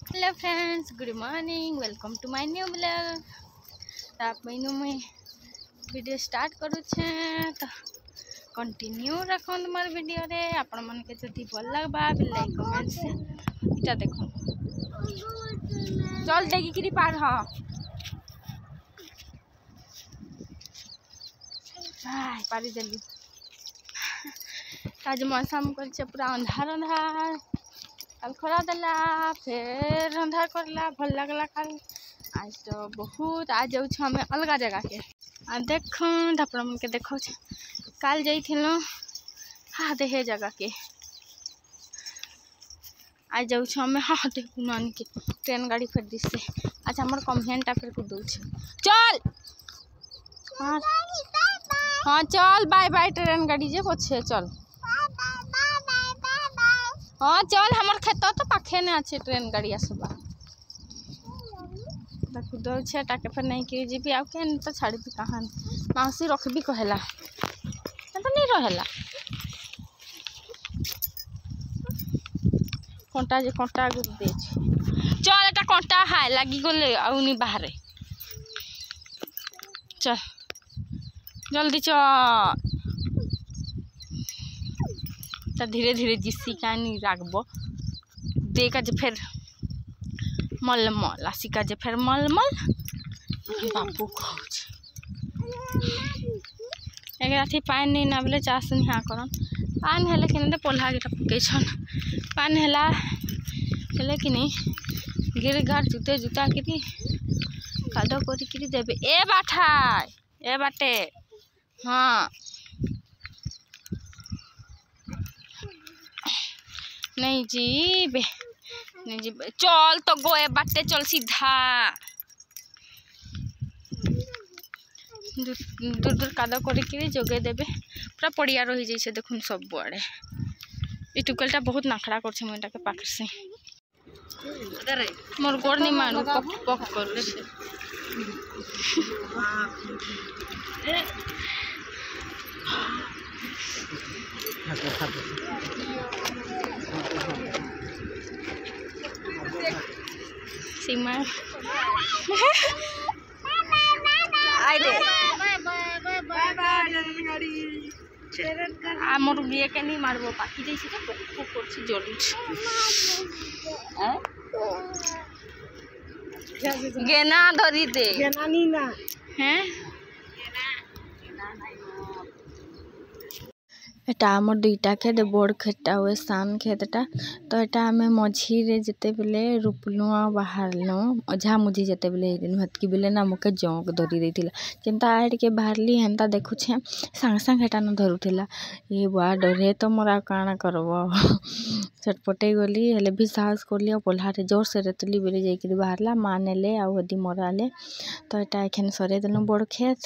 Hello friends, good morning. Welcome to my new blog. तो आप महीनों में वीडियो स्टार्ट करूँ तो कंटिन्यू रखो मोर वीडियो रे। आपण मन के जदी भल लगबा लाइक कमेंट से इटा देखो चल देखी किरी पार हाँ पारी देली। आज मौसम कर पूरा अंधार अंधार, कल खरा देला फिर अंधार करला, भल लगला। कल आज तो बहुत आज जाऊँ हमें अलग जगह के देख धापड़ मन के देखो काल जाइलो हाँ देहे जगह के आज जाऊँ हमें हाँ देखू नानी के ट्रेन गाड़ी फिर दिसे। अच्छा हमार कमेंटा फिर कूद चल हाँ हाँ चल बाय बाय ट्रेन गाड़ी जे पछे चल हाँ चल हमार खेत तो पाखे ने अच्छे ट्रेन गाड़ी आसबा कूद टाके फिर नहीं कि जी आउ के तो छाड़ी कहाँ मौसी रखबी कहला तो नहीं रहेला कंटा जे कंटा दे चल एटा कंटा है लगी गले आउनी बाहर चल जल्दी चल तो धीरे धीरे जिसी का नहीं राखब देखा जे फिर मलमल आसिका जे फिर मलमल बाबू खोज एक राति पानी नहीं ना बोले चाष नहीं हाँ करन पानी हेले कि पोल्हा गिटा पके पानी हेला हेले कि नहीं गिर घर जुते जुता कि कादो करी देबे ए बाठा ए बाटे हाँ नहीं जीबे नहीं जी चल तो गोए बाटे चल सीधा दूर दूर कादा कर जोगे देबे पूरा पड़िया रही जाइए देखुन सब आड़े ये टुकलटा बहुत नाखड़ा कर मुझे के पाख से मोर गोड़ नहीं मारू पक पक कर सीमा मोर बिए के नहीं मारबो पाखी जाइए तो पक कर जलुछ गेना धरी दे गेना नी ना हैं एटा आमर दुईटा खेत बड़ खेतटा हुए सान खेतटा तो एटा आम मझीरे जिते बेले रोपलु बाहरलु अझा मुझी जिते बेले हेतकी बेले ना मुके जंक धरी देथिला चिंता आड़ के बाहरली हेन्ता देखुछे सांग सांग हेटा न धरुथिला ये बुआ डरे तो मोरा काना करबो छटपटे गली हेले भी साहस करली पोल्हारे जोर से रेतली बेले जाइकरी बाहरला माँ नेले आ हदी मराले तो एटा एखन सरे देलु बड़ खेत।